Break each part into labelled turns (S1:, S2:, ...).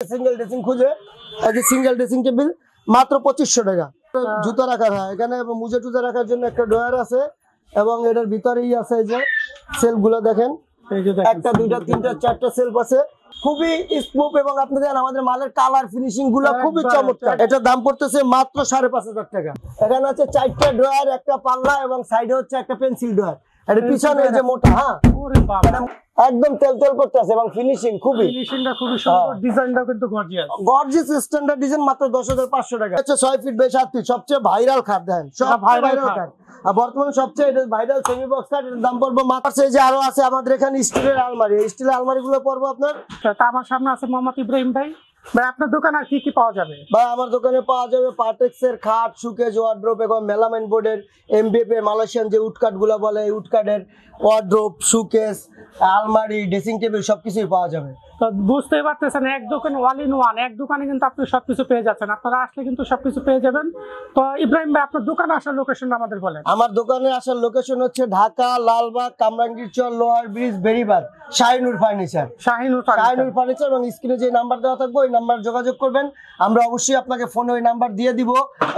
S1: Single dressing খুঁজে এই যে সিঙ্গেল ড্রেসিং টেবিল মাত্র 2500 টাকা। জুতা রাখার হয় এখানে, মুজে টুজা রাখার জন্য একটা ড্রয়ার আছে এবং এটার ভিতরেই আছে এই যে সেলফ গুলো দেখেন, একটা দুইটা তিনটা চারটা সেলফ আছে, খুবই স্মুথ এবং আপনাদের আমাদের মালের কালার ফিনিশিং গুলো খুবই চমৎকার। এটার দাম পড়তেছে মাত্র 5500 টাকা। এখানে আছে চারটা ড্রয়ার, একটা পাল্লা এবং সাইডে হচ্ছে একটা পেন্সিল ড্রয়ার। এর পিছনে যে মোটা, হ্যাঁ একদম তেল তেল করতে আছে এবং ফিনিশিং খুবই সুন্দর, ডিজাইনটাও কিন্তু গর্জিয়াস গর্জিয়াস স্ট্যান্ডার্ড ডিজাইন। মাত্র 10500 টাকা। আচ্ছা 6 ফিট বাই 7 ফিট সবচেয়ে ভাইরাল খাট দেন, সব ভাইরাল খাট আর বর্তমানে সবচেয়ে ভাইরাল সেমি বক্স খাট। এর দাম পড়বে মাত্র, এই যে আরো আছে আমাদের এখানে স্টিলের আলমারি, স্টিলের আলমারি গুলো পড়বে আপনার।
S2: আমার সামনে আছে মোহাম্মদ ইব্রাহিম ভাই। আপনার দোকানে আর কি কি পাওয়া যাবে?
S1: ভাই আমার দোকানে পাওয়া যাবে পার্টেক্সের খাট, সুকেজ, ওয়ার্ড্রোব এবং মেলামাইন বোর্ডের এমবিএফ মালয়েশিয়ান যে উড কাট গুলা বলে, উড কাটের ওয়ার্ড্রোব, সুকেজ, আলমারি, ড্রেসিং টেবিল সবকিছুই পাওয়া যাবে।
S2: তো বুঝতেই পারতেছেন এক দোকানে অল ইন ওয়ান, এক দোকানে কিন্তু আপনি সবকিছু পেয়ে যাচ্ছেন। আপনারা আসলে কিন্তু সবকিছু পেয়ে যাবেন। তো ইব্রাহিম ভাই আপনার দোকানে আসার লোকেশন আমাদের বলেন।
S1: আমার দোকানে আসার লোকেশন হচ্ছে ঢাকা লালবাগ, কামরাঙ্গীরচর, লোহার bridge, Beribadh, Shahinur furniture. Shahinur furniture এবং স্ক্রিনে যে নাম্বার দেওয়া থাকবে ওই নাম্বার যোগাযোগ করবেন। আমরা অবশ্যই আপনাকে ফোনে ওই নাম্বার দিয়ে দিব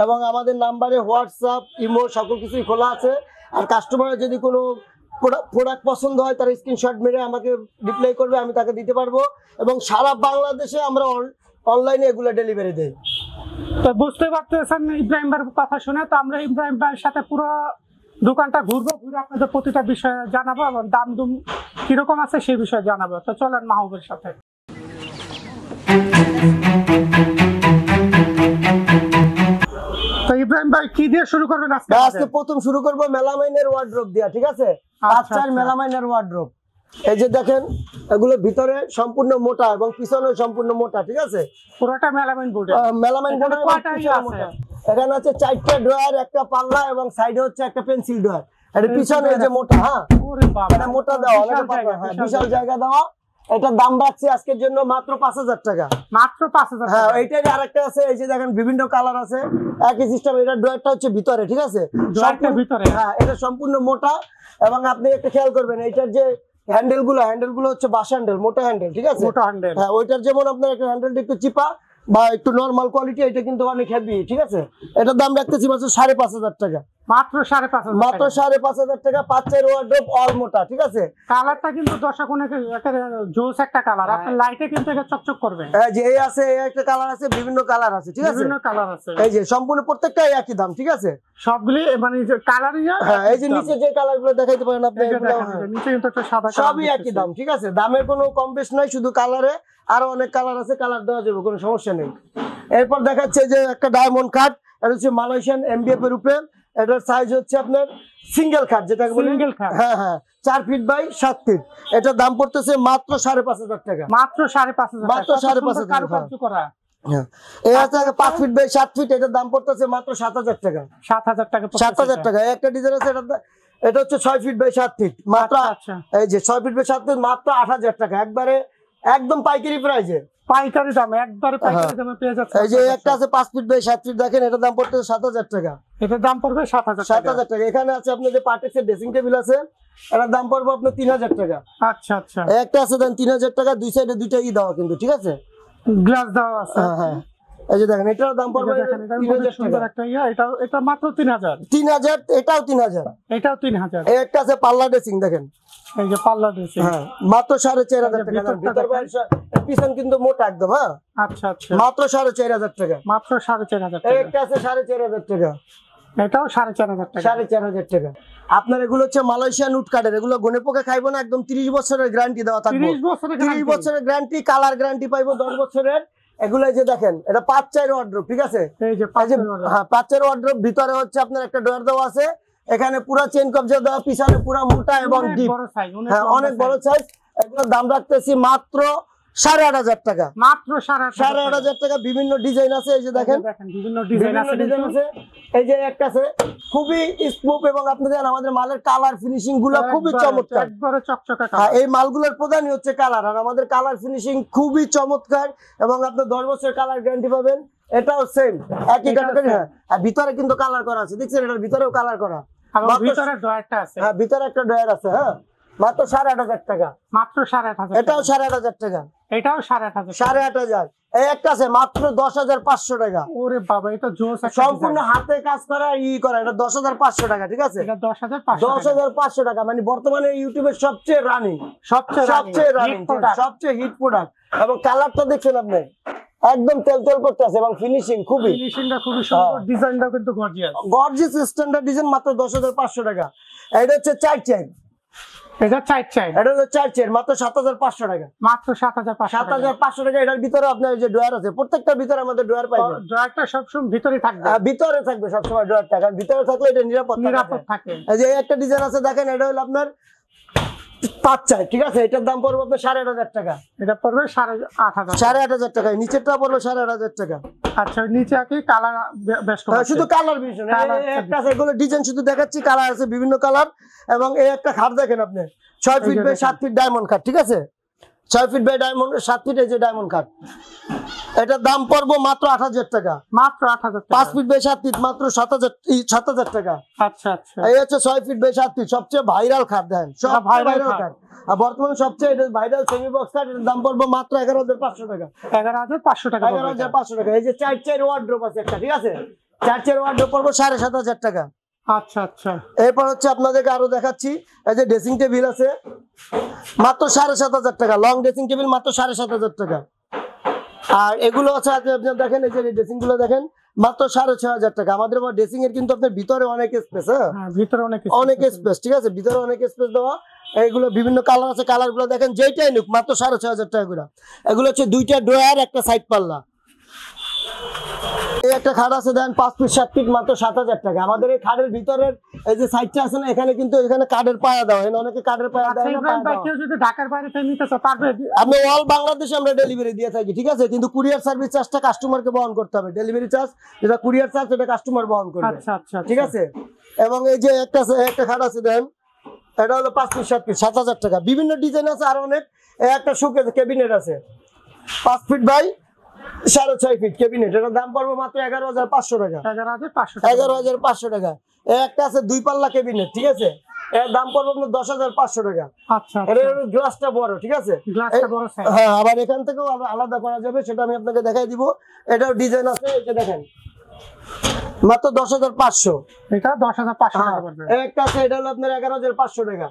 S1: এবং আমাদের নাম্বারে হোয়াটসঅ্যাপ, ইমো সকল কিছুই খোলা আছে। আর কাস্টমারের যদি কোনো প্রোডাক্ট পছন্দ হয় তার স্ক্রিনশট মেরে আমাকে রিপ্লাই করবে, আমি তাকে দিতে পারবো এবং সারা বাংলাদেশে আমরা অনলাইনে এগুলো ডেলিভারি দেই।
S2: তো বুঝতে পারতেছেন ইব্রাহিম ভাইয়ের কথা শুনে, তো আমরা ইব্রাহিম ভাইয়ের সাথে পুরো দোকানটা ঘুরবো, ঘুরে আপনাদের প্রতিটা বিষয়ে জানাবো এবং দাম দুম কিরকম আছে সেই বিষয়ে জানাবো। তো চলেন মাহবুবের সাথে। তো ইব্রাহিম ভাই কি দিয়ে শুরু করবেন আজকে?
S1: আজকে প্রথম শুরু করবো মেলামাইনের ওয়ার্ড্রোব দিয়া, ঠিক আছে? বাচ্চার মেলামাইনের ওয়ার্ড্রোব। এই যে দেখেন এগুলো ভিতরে সম্পূর্ণ মোটা এবং পিছনে সম্পূর্ণ মোটা, ঠিক আছে?
S2: পুরোটা মেলামাইন বোর্ড।
S1: Melamine board. এখানে আছে চারটা ড্রয়ার, একটা পাল্লা এবং সাইডে হচ্ছে একটা পেন্সিল ড্রয়ার। এর পিছনে যে মোটা, হ্যাঁ এটা মোটা দেওয়া, বিশাল জায়গা দেওয়া। এটার দাম রাখছি আজকের জন্য মাত্র 5000 টাকা।
S2: মাত্র 5000?
S1: হ্যাঁ এইটারই আরেকটা আছে, এই যে দেখেন বিভিন্ন কালার আছে, একই সিস্টেম। এটার ড্রয়ারটা হচ্ছে ভিতরে, ঠিক আছে?
S2: ভিতরে,
S1: হ্যাঁ এটা সম্পূর্ণ মোটা এবং আপনি একটা খেয়াল করবেন এইটার যে হ্যান্ডেল গুলো হচ্ছে বাস হ্যান্ডেল, মোটা হ্যান্ডেল, ঠিক আছে?
S2: মোটা হ্যান্ডেল।
S1: হ্যাঁ ওইটার যেমন আপনার একটা হ্যান্ডেলটা একটু চিপা বা একটু নরমাল কোয়ালিটি, এটা কিন্তু অনেক হেভি, ঠিক আছে? এটার দাম রাখতেছি মাত্র 5500 টাকা।
S2: মাত্র 5500?
S1: মাত্র 5500 টাকা। 5-4 ওয়ার্ড্রোব অল মোটা, ঠিক আছে?
S2: কালারটা কিন্তু দর্শক অনেক জোস একটা কালার, আপনার লাইটে কিন্তু এটা চকচক করবে।
S1: এই যে এই আছে, এই একটা কালার আছে, বিভিন্ন কালার আছে, ঠিক আছে?
S2: বিভিন্ন কালার আছে।
S1: এই যে সম্পূর্ণ প্রত্যেকটাই একই দাম, ঠিক আছে?
S2: সবগুলি মানে যে কালারই।
S1: হ্যাঁ এই যে নিচে যে কালারগুলো দেখাইতে পারেন আপনি,
S2: নিচে কিন্তু একটা সাদা,
S1: সবই একই দাম, ঠিক আছে? দামে কোনো কম বেশ নাই, শুধু কালারে আরো অনেক কালার আছে, কালার দেওয়া যাবে, কোনো সমস্যা নেই। এরপর দেখাচ্ছে যে একটা ডায়মন্ড কাট, এটা হচ্ছে মালয়েশিয়ান এমডিএফ এর উপরে। এটার সাইজ হচ্ছে আপনার সিঙ্গেল খাট, যেটা সিঙ্গেল খাট, হ্যাঁ হ্যাঁ 4 ফিট বাই 7 ফিট। এটার দাম পড়তেছে মাত্র 5500 টাকা।
S2: মাত্র 5500?
S1: মাত্র 5500
S2: করা।
S1: হ্যাঁ এই আছে 5 ফিট বাই 7 ফিট, এটার দাম পড়তেছে মাত্র 7000 টাকা।
S2: 7000 টাকা?
S1: 7000 টাকা। একটা ডিজাইন আছে, এটা হচ্ছে 6 ফিট বাই 7 ফিট, মাত্র এই যে 6 ফিট বাই 7 ফিট, মাত্র 8000 টাকা। একবারে একদম পাইকারি প্রাইসে,
S2: পাইকারি দামে, একবারে পাইকারি দামে পেয়ে যাচ্ছে।
S1: এই যে একটা আছে 5 ফিট বাই 7 ফিট, দেখেন এটার দাম পড়তেছে 7000 টাকা।
S2: এটার দাম পড়বে 7000
S1: টাকা। এখানে আছে আপনার যে পার্টেক্সের ড্রেসিং টেবিল আছে, এটার দাম পড়বে আপনার 3000 টাকা।
S2: আচ্ছা আচ্ছা।
S1: একটা আছে দেন 3000 টাকা, দুই সাইডে দুইটা দেওয়া কিন্তু, ঠিক আছে?
S2: গ্লাস দেওয়া আছে।
S1: হ্যাঁ এই যে দেখেন এটার দাম পড়বে 3000 টাকা।
S2: একটা এটা মাত্র 3000।
S1: 3000, এটাও 3000।
S2: এটাও 3000।
S1: এই একটা আছে পাল্লা ড্রেসিং, দেখেন
S2: এই যে পাল্লা ড্রেসিং,
S1: হ্যাঁ মাত্র 4500 টাকা। ভিতর পিছন কিন্তু মোটা একদম, হ্যাঁ
S2: আচ্ছা আচ্ছা,
S1: মাত্র 4500 টাকা।
S2: মাত্র 4500
S1: টাকা। একটা আছে 4500 টাকা,
S2: এটাও 4500 টাকা।
S1: 4500 টাকা। আপনার এগুলো হচ্ছে মালয়েশিয়ান উড কাটের, এগুলো গনে পোকা খাইবো না, একদম 30 বছরের গ্যারান্টি দেওয়া থাকবে। 30 বছরের গ্যারান্টি, কালার গ্যারান্টি পাইবো 10 বছরের। এগুলো যে দেখেন এটা 5-4 ওয়ার্ড্রোব, ঠিক আছে? হ্যাঁ 5-4 ওয়ার্ড্রোব। ভিতরে হচ্ছে আপনার একটা ডোর দেওয়া আছে, এখানে পুরো চেইন কবজা দেওয়া, পিছনে পুরো মোটা এবং ডিপ, হ্যাঁ অনেক বড় সাইজ। এগুলোর দাম রাখতেছি মাত্র 8500 টাকা।
S2: মাত্র
S1: 8500 টাকা। বিভিন্ন ডিজাইন আছে, এই যে দেখেন
S2: বিভিন্ন ডিজাইন
S1: আছে। এই যে একটা আছে খুবই স্মুথ এবং আপনাদের আমাদের মালের কালার ফিনিশিং গুলো খুবই চমৎকার,
S2: একবারে চকচকে।
S1: হ্যাঁ এই মালগুলোর প্রধানই হচ্ছে কালার, আর আমাদের কালার ফিনিশিং খুবই চমৎকার এবং আপনি 10 বছরের কালার গ্যারান্টি পাবেন। এটাও সেম একই ক্যাটাগরি, হ্যাঁ। আর ভিতরে কিন্তু কালার করা আছে, দেখছেন? এটার ভিতরেও কালার করা,
S2: ভিতরে ড্রয়ারটা আছে,
S1: হ্যাঁ ভিতরে একটা ড্রয়ার আছে, হ্যাঁ মাত্র 8,500 টাকা।
S2: মাত্র 8,500।
S1: এটাও 8,500 টাকা।
S2: এটাও 8,500।
S1: 8,500। এই একটা আছে মাত্র 10,500 টাকা।
S2: ওরে বাবা, এটা জোস একটা
S1: সম্পূর্ণ হাতে কাজ করা করা, এটা 10,500 টাকা। ঠিক আছে,
S2: এটা 10,500।
S1: 10,500 টাকা, মানে বর্তমানে ইউটিউবের সবচেয়ে রানিং,
S2: সবচেয়ে
S1: রানিং, সবচেয়ে হিট প্রোডাক্ট। এবং কালারটা দেখছেন আপনি, একদম তেল তেল করতে আছে এবং ফিনিশিংটা খুবই
S2: সুন্দর, ডিজাইনটাও কিন্তু
S1: গর্জিয়াস স্ট্যান্ডার্ড ডিজাইন। মাত্র 10,500 টাকা। এটা হচ্ছে 4 চেইন।
S2: এটা 4 চেইন।
S1: এটা হলো 4 চেইন, মাত্র 7,500 টাকা।
S2: মাত্র 7,500
S1: টাকা। এটার ভিতরে আপনার যে ড্রয়ার আছে, প্রত্যেকটার ভিতরে আমাদের ড্রয়ার পাবেন।
S2: ড্রয়ারটা সবসময় ভিতরে থাকবে,
S1: ভিতরে থাকবে সবসময় ড্রয়ারটা, কারণ ভিতরে থাকলে এটা নিরাপদ
S2: থাকে।
S1: এই যে একটা ডিজাইন আছে দেখেন, এটা হলো আপনার 5 চাই। ঠিক আছে, এটার দাম পড়বে আপনার 8,500 টাকা।
S2: এটা পড়বে 8,500।
S1: 8,500 টাকা। নিচেরটা পড়বে 8,500 টাকা।
S2: আচ্ছা, নিচে কি কালার বেশ কম?
S1: শুধু কালার বিষয় না, একটা আছে, এগুলো ডিজাইন শুধু দেখাচ্ছি, কালার আছে বিভিন্ন কালার। এবং এই একটা খাট দেখেন আপনি, 6 ফিট বাই 7 ফিট ডায়মন্ড খাট। ঠিক আছে, 6 ফিট বাই ডায়মন্ড 7 ফিট, এই যে ডায়মন্ড খাট, এটার দাম পড়বো মাত্র 8,000 টাকা।
S2: মাত্র 8,000 টাকা।
S1: 5 ফিট বাই 7 ফিট মাত্র 7,000 টাকা।
S2: আচ্ছা আচ্ছা,
S1: এই হচ্ছে 6 ফিট বাই 7 ফিট, সবচেয়ে ভাইরাল খাট। দেখেন, সব ভাইরাল খাট। আর বর্তমানে সবচেয়ে ভাইরাল সেমি বক্স খাট, এর দাম পড়বে মাত্র 11,500 টাকা।
S2: 11,500 টাকা।
S1: 11,500 টাকা। এই যে 4 চেয়ার ওয়ার্ড্রোব আছে একটা। ঠিক আছে, 4 চেয়ার ওয়ার্ড্রোব পড়বে 7,500 টাকা।
S2: আচ্ছা আচ্ছা।
S1: এরপর হচ্ছে আপনাদেরকে আরো দেখাচ্ছি, এই যে ড্রেসিং টেবিল আছে মাত্র 7,500 টাকা। লং ড্রেসিং টেবিল মাত্র 7,500 টাকা। আর এগুলো আছে আপনি দেখেন, এই যে ড্রেসিং গুলো দেখেন মাত্র 6,500 টাকা। আমাদের ড্রেসিং এর কিন্তু আপনার ভিতরে অনেক স্পেস,
S2: ভিতরে অনেক
S1: স্পেস। ঠিক আছে, ভিতরে অনেক স্পেস দেওয়া। এইগুলো বিভিন্ন কালার আছে, কালার গুলো দেখেন, যেটাই নিক মাত্র 6,500 টাকা করে। এগুলো হচ্ছে 2টা ড্রয়ার, একটা সাইড পাল্লা। এই একটা খাট আছে দেন 5 ফিট 7 ফিট, মাত্র 7,000 টাকা। আমাদের এই খাটের ভিতরের এই যে সাইডটা আছে না, এখানে কিন্তু এখানে কাঠের পায়া দেওয়া হয় না, অনেকে কাঠের পায়া দেয় না।
S2: কেউ যদি ঢাকার বাইরে থেকে নিতে চায় পারবে?
S1: আপনি অল বাংলাদেশে আমরা ডেলিভারি দিয়ে থাকি। ঠিক আছে, কিন্তু কুরিয়ার সার্ভিস চার্জটা কাস্টমারকে বহন করতে হবে। ডেলিভারি চার্জ যেটা কুরিয়ার চার্জ, এটা কাস্টমার বহন করবে।
S2: আচ্ছা আচ্ছা,
S1: ঠিক আছে। এবং এই যে একটা খাট আছে দেন, এটা হলো 5 ফিট 7 ফিট, 7,000 টাকা। বিভিন্ন ডিজাইন আছে আর অনেক। একটা শোকেস ক্যাবিনেট আছে 5 ফিট বাই 6.5 ফিট ক্যাবিনেট, এটার দাম পড়বে মাত্র 11,500 টাকা। 11,500 টাকা। একটা আছে 2 পাল্লা ক্যাবিনেট। ঠিক আছে, এর দাম পড়বে আপনার 10,500 টাকা।
S2: আচ্ছা,
S1: এর গ্লাসটা বড়। ঠিক আছে,
S2: গ্লাসটা বড় সাইজ।
S1: হ্যাঁ, আবার এখান থেকেও আলাদা করা যাবে, সেটা আমি আপনাকে দেখাই দিব। এটাও ডিজাইন আছে, এটা দেখেন মাত্র 10,500।
S2: এটা 10,500 টাকা পড়বে।
S1: একটা আছে, এটা হলো আপনার 11,500 টাকা।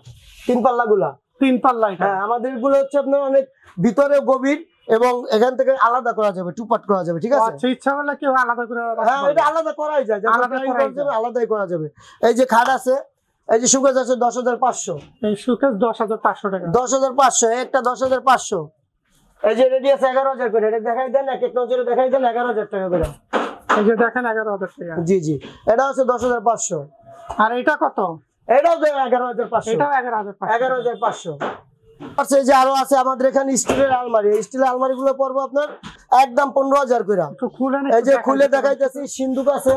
S1: 3 পাল্লা গুলা,
S2: 3 পাল্লা।
S1: হ্যাঁ, আমাদের গুলো হচ্ছে আপনার অনেক ভিতরে গভীর এবং এখান থেকে আলাদা করা যাবে, টুপাট করা যাবে। ঠিক আছে,
S2: আচ্ছা, ইচ্ছা হলে কেউ আলাদা করে,
S1: হ্যাঁ, এটা আলাদা করাই যায়, আলাদাই করা যাবে। এই যে খাট আছে, এই যে সুকেস আছে 10,500।
S2: এই সুকেস 10,500 টাকা।
S1: 10,500, একটা 10,500। এই যে রেডি আছে 11,000 করে। এটা দেখাই দেন, এক নজরে দেখাই দেন, 11,000 টাকা করে।
S2: এই যে দেখেন 11,000 টাকা।
S1: জি জি, এটা হচ্ছে 10,500।
S2: আর এটা কত?
S1: এটাও 11,500।
S2: এটাও 11,500।
S1: 11,500। আচ্ছা, এই যে আরো আছে আমাদের এখানে স্টিলের আলমারি। এই স্টিলের আলমারি গুলো পড়বো আপনার একদম 15,000 করে। এই যে খুলে দেখাইতেছি, সিন্ধুক আছে।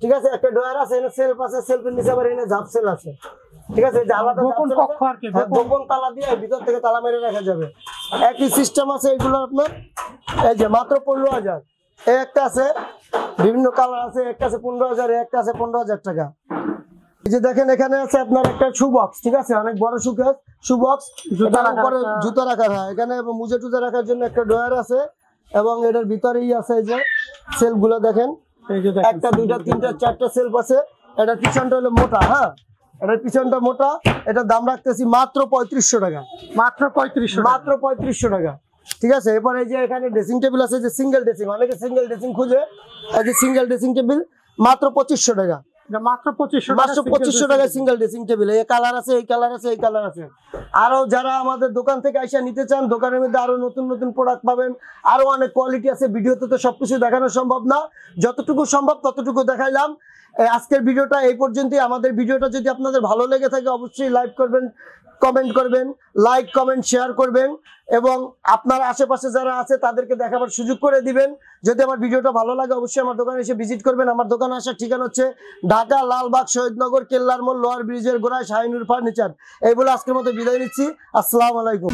S1: ঠিক আছে, একটা ড্রয়ার আছে, এখানে সেলফ আছে, সেলফের নিচে আবার এখানে ঝাপ সেল আছে। ঠিক আছে, যে আলাদা গোপন তালা দিয়ে ভিতর থেকে তালা মেরে রাখা যাবে। একই সিস্টেম আছে এগুলো আপনার। এই যে মাত্র 15,000। এই একটা আছে, বিভিন্ন কালার আছে, একটা আছে 15,000, একটা আছে 15,000 টাকা। এই যে দেখেন, এখানে আছে আপনার একটা শু বক্স। ঠিক আছে, অনেক বড় শুকেস, শু বক্স, উপরে জুতা রাখার হয়। এখানে মুজে টুজে রাখার জন্য একটা ড্রয়ার আছে এবং এটার ভিতরেই আছে এই যে সেলফ গুলো দেখেন, একটা 2টা 3টা 4টা সেলফ আছে। এটার পিছনটা হলো মোটা। হ্যাঁ, এটার পিছনটা মোটা। এটার দাম রাখতেছি মাত্র 3,500 টাকা।
S2: মাত্র
S1: 3,500 টাকা। ঠিক আছে, এরপর এই যে এখানে ড্রেসিং টেবিল আছে, যে সিঙ্গেল ড্রেসিং, অনেকে সিঙ্গেল ড্রেসিং খুঁজে। এই যে সিঙ্গেল ড্রেসিং টেবিল মাত্র 2,500 টাকা।
S2: মাত্র 2,500
S1: টাকা সিঙ্গেল ড্রেসিং টেবিল। এই কালার আছে, এই কালার আছে, এই কালার আছে। আরো যারা আমাদের দোকান থেকে আইসা নিতে চান, দোকানের মধ্যে আরো নতুন নতুন প্রোডাক্ট পাবেন, আরো অনেক কোয়ালিটি আছে। ভিডিওতে তো সবকিছু দেখানো সম্ভব না, যতটুকু সম্ভব ততটুকু দেখাইলাম। আজকের ভিডিওটা এই পর্যন্তই। আমাদের ভিডিওটা যদি আপনাদের ভালো লেগে থাকে, অবশ্যই লাইক করবেন, কমেন্ট করবেন, লাইক কমেন্ট শেয়ার করবেন এবং আপনার আশেপাশে যারা আছে তাদেরকে দেখাবার সুযোগ করে দিবেন। যদি আমার ভিডিওটা ভালো লাগে, অবশ্যই আমার দোকানে এসে ভিজিট করবেন। আমার দোকানে আসার ঠিকানা হচ্ছে ঢাকা লালবাগ শহীদনগর কেল্লার মোড়, লোয়ার ব্রিজের গোড়ায় শাহিনুর ফার্নিচার। এই বলে আজকের মতো বিদায় নিচ্ছি। আসসালামু আলাইকুম।